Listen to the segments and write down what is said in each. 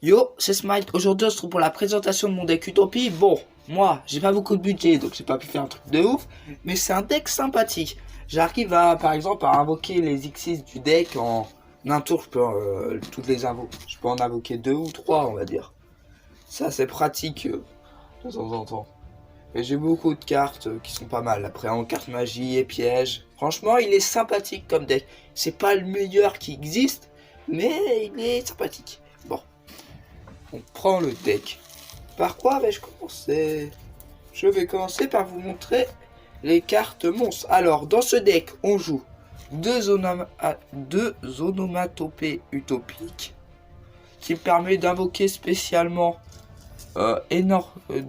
Yo, c'est Smite. Aujourd'hui, on se retrouve pour la présentation de mon deck Utopie. Bon, moi, j'ai pas beaucoup de budget, donc j'ai pas pu faire un truc de ouf, mais c'est un deck sympathique. J'arrive à, par exemple, à invoquer les X6 du deck en un tour. Je peux toutes les invoquer. Je peux en invoquer 2 ou 3, on va dire. Ça, c'est pratique de temps en temps. Et j'ai beaucoup de cartes qui sont pas mal. Après, en carte magie et piège. Franchement, il est sympathique comme deck. C'est pas le meilleur qui existe, mais il est sympathique. Bon. On prend le deck. Par quoi vais-je commencer? Je vais commencer par vous montrer les cartes monstres. Alors, dans ce deck, on joue deux onomatopées utopiques qui permet d'invoquer spécialement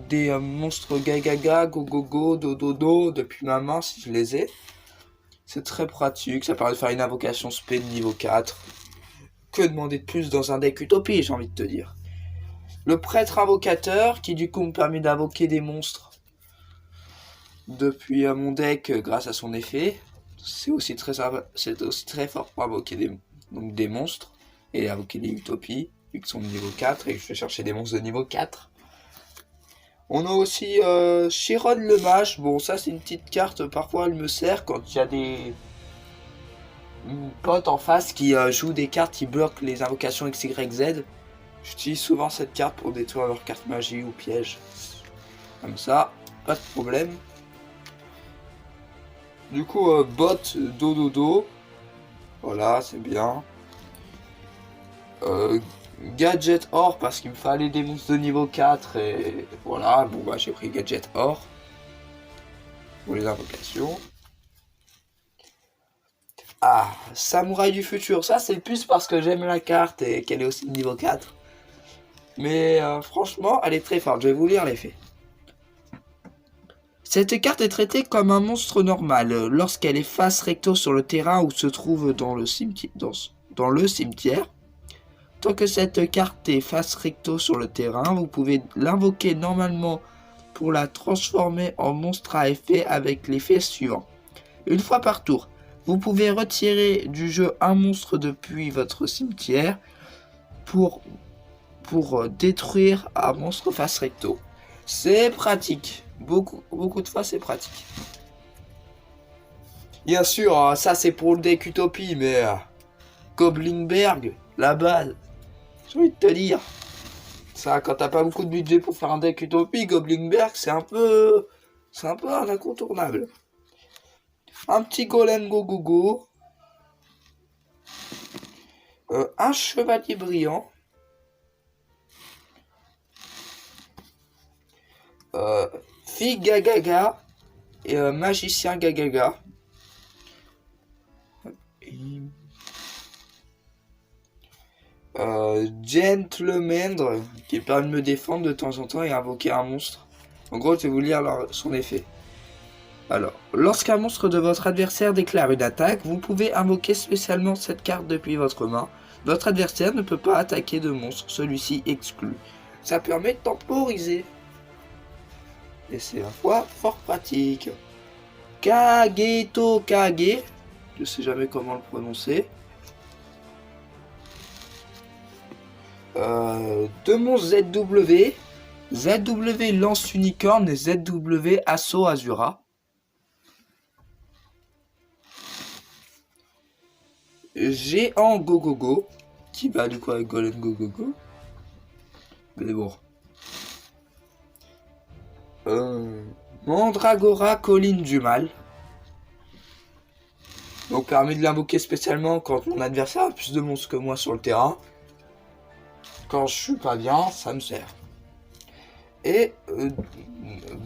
des monstres Gagaga, Gogogo, Dododo depuis ma main si je les ai. C'est très pratique, ça permet de faire une invocation spé de niveau 4. Que demander de plus dans un deck utopie, j'ai envie de te dire. Le prêtre invocateur qui du coup me permet d'invoquer des monstres depuis mon deck grâce à son effet. C'est aussi très fort pour invoquer des monstres et invoquer des utopies vu qu'ils sont de niveau 4 et que je vais chercher des monstres de niveau 4. On a aussi Chiron le mage. Bon, ça c'est une petite carte, parfois elle me sert quand il y a des potes en face qui jouent des cartes qui bloquent les invocations XYZ. J'utilise souvent cette carte pour détruire leur carte magie ou piège. Comme ça, pas de problème. Du coup, bot Dododo. Voilà, c'est bien. Gadget or parce qu'il me fallait des monstres de niveau 4 et voilà. Bon bah j'ai pris Gadget or pour les invocations. Ah, Samouraï du futur. Ça c'est plus parce que j'aime la carte et qu'elle est aussi de niveau 4. Mais franchement, elle est très forte. Je vais vous lire l'effet. Cette carte est traitée comme un monstre normal lorsqu'elle est face recto sur le terrain ou se trouve dans le cimetière. Tant que cette carte est face recto sur le terrain, vous pouvez l'invoquer normalement pour la transformer en monstre à effet avec l'effet suivant. Une fois par tour, vous pouvez retirer du jeu un monstre depuis votre cimetière pour détruire un monstre face recto. C'est pratique. Beaucoup de fois, c'est pratique. Bien sûr, ça c'est pour le deck Utopie, mais Goblinberg, la base, j'ai envie de te dire. Ça, quand t'as pas beaucoup de budget pour faire un deck Utopie, Goblinberg, c'est un peu un incontournable. Un petit golem Gogogo. Un chevalier brillant. Fille Gagaga et magicien Gagaga. Gentlemandre qui permet de me défendre de temps en temps et invoquer un monstre. En gros, je vais vous lire son effet. Alors, lorsqu'un monstre de votre adversaire déclare une attaque, vous pouvez invoquer spécialement cette carte depuis votre main. Votre adversaire ne peut pas attaquer de monstre, celui-ci exclu. Ça permet de temporiser. Et c'est à la fois fort pratique. Kageto Kage, je sais jamais comment le prononcer. Deux monstres ZW. ZW lance unicorne et ZW assaut Azura. Géant Gogogo, qui va du coup avec Golem Gogogo. Mais bon. Mandragora colline du mal. Donc permet de l'invoquer spécialement quand mon adversaire a plus de monstres que moi sur le terrain. Quand je suis pas bien, ça me sert. Et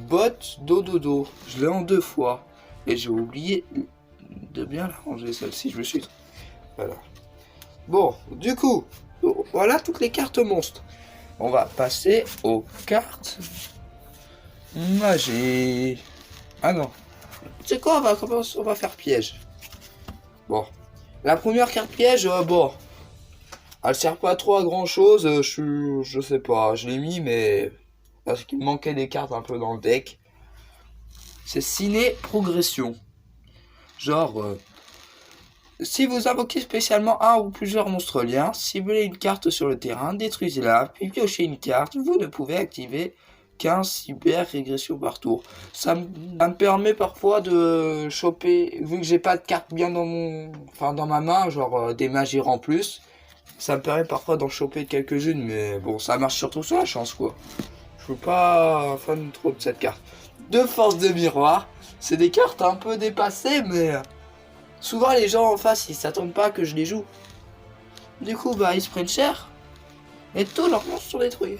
bot Dododo. Je l'ai en 2 fois. Et j'ai oublié de bien la ranger celle-ci. Je me suis... Voilà. Bon, du coup, voilà toutes les cartes monstres. On va passer aux cartes magie. Ah non. Tu sais quoi, on va faire piège. Bon. La première carte piège, bon. Elle sert pas trop à grand chose. Je sais pas. Je l'ai mis, mais parce qu'il me manquait des cartes un peu dans le deck. C'est ciné progression. Genre, Si vous invoquez spécialement un ou plusieurs monstres liens, ciblez une carte sur le terrain, détruisez-la, puis piochez une carte, vous ne pouvez activer qu'un cyber régression par tour. Ça me permet parfois de choper, vu que j'ai pas de carte bien dans ma main, genre des magies en plus, ça me permet parfois d'en choper quelques-unes, mais bon, ça marche surtout sur la chance, quoi. Je suis pas fan trop de cette carte. Deux forces de miroir, c'est des cartes un peu dépassées, mais souvent les gens en face, ils s'attendent pas que je les joue. Du coup, bah, ils se prennent cher, et tous leurs monstres sont détruits.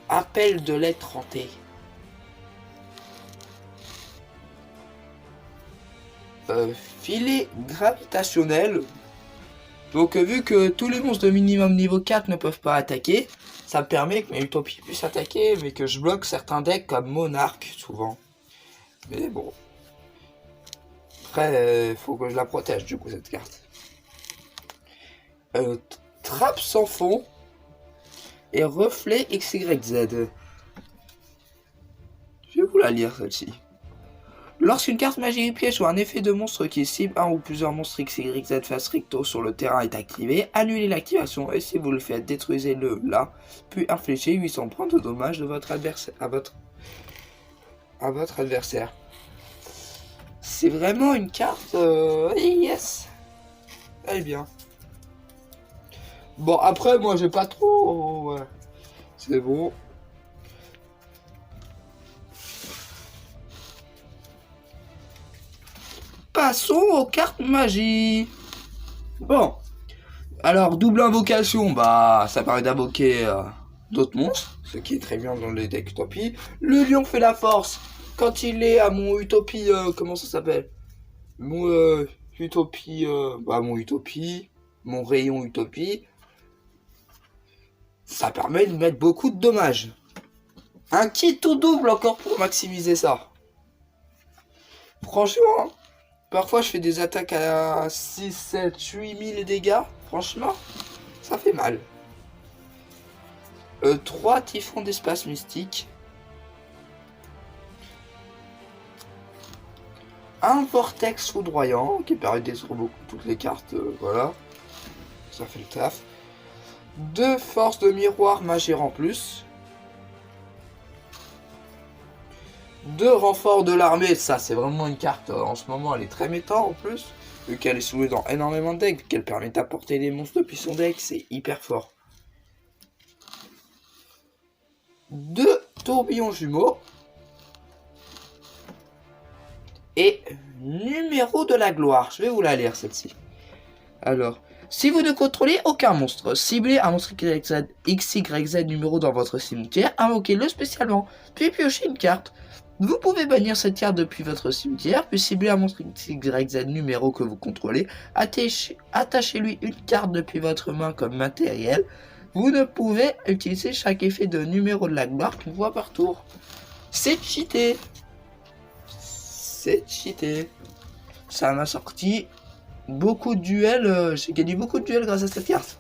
Appel de lettre hantée. Filet gravitationnel. Donc vu que tous les monstres de minimum niveau 4 ne peuvent pas attaquer, ça me permet que mes utopies puissent attaquer, mais que je bloque certains decks comme Monarque souvent. Mais bon. Après, faut que je la protège du coup cette carte. Trappe sans fond et reflet XYZ. Je vais vous la lire celle-ci. Lorsqu'une carte magie piège ou un effet de monstre qui cible un ou plusieurs monstres XYZ face recto sur le terrain est activé, annulez l'activation et si vous le faites, détruisez-le là, puis infligez 800 points de dommage de votre adversaire, à votre adversaire. C'est vraiment une carte... yes. Elle est bien. Bon, après, moi, j'ai pas trop... ouais. C'est bon. Passons aux cartes magie. Bon. Alors, double invocation, bah, ça permet d'invoquer d'autres monstres, ce qui est très bien dans les decks Utopie. Le lion fait la force. Quand il est à mon Utopie, comment ça s'appelle? Mon Utopie, mon Utopie, mon rayon Utopie. Ça permet de mettre beaucoup de dommages. Un kit tout double encore pour maximiser ça. Franchement, parfois je fais des attaques à 6, 7, 8 000 dégâts. Franchement, ça fait mal. 3 typhons d'espace mystique. Un vortex foudroyant qui permet de détruire beaucoup toutes les cartes. Voilà. Ça fait le taf. 2 forces de miroir magère en plus. 2 renforts de l'armée, ça c'est vraiment une carte en ce moment, elle est très méta en plus, vu qu'elle est soulevée dans énormément de decks, qu'elle permet d'apporter des monstres depuis son deck, c'est hyper fort. 2 tourbillons jumeaux. Et numéro de la gloire, je vais vous la lire celle-ci. Alors, si vous ne contrôlez aucun monstre, ciblez un monstre XYZ numéro dans votre cimetière, invoquez-le spécialement, puis piochez une carte. Vous pouvez bannir cette carte depuis votre cimetière, puis cibler un monstre XYZ numéro que vous contrôlez, attachez-lui une carte depuis votre main comme matériel. Vous ne pouvez utiliser chaque effet de numéro de la gloire qu'une fois par tour. C'est cheaté. C'est cheaté. Ça m'a sorti beaucoup de duels, j'ai gagné beaucoup de duels grâce à cette carte.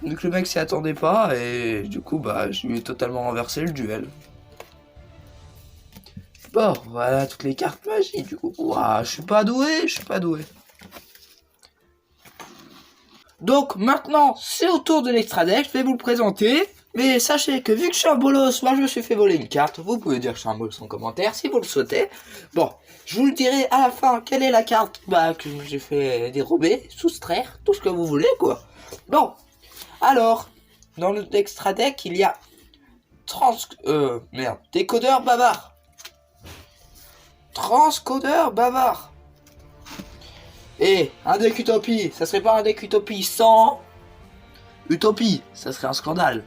Donc le mec s'y attendait pas et du coup bah je lui ai totalement renversé le duel. Bon, voilà toutes les cartes magie du coup. Ouah, je suis pas doué. Donc maintenant c'est au tour de l'extra deck, je vais vous le présenter. Mais sachez que vu que je suis un bolos, moi je me suis fait voler une carte. Vous pouvez dire que je suis un bolos en commentaire si vous le souhaitez. Bon, je vous le dirai à la fin quelle est la carte que j'ai fait dérober, soustraire, tout ce que vous voulez quoi. Bon, alors, dans le extra deck il y a décodeur bavard. Transcodeur bavard. Et un deck Utopie, ça serait pas un deck Utopie sans Utopie, ça serait un scandale.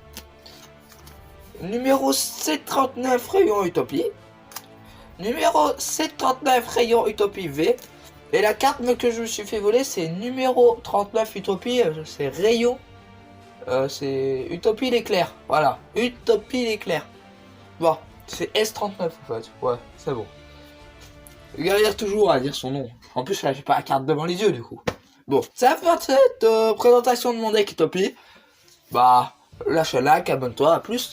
Numéro 739 rayon Utopie. Numéro 739 rayon Utopie V. Et la carte que je me suis fait voler c'est numéro 39 Utopie, c'est rayon. C'est Utopie l'éclair, voilà. Utopie l'éclair. Bon, c'est S39 en fait, ouais, c'est bon. Galère toujours à dire son nom. En plus, là, j'ai pas la carte devant les yeux, du coup. Bon, ça va faire cette présentation de mon deck Utopie. Bah, lâche un like, abonne-toi, à plus.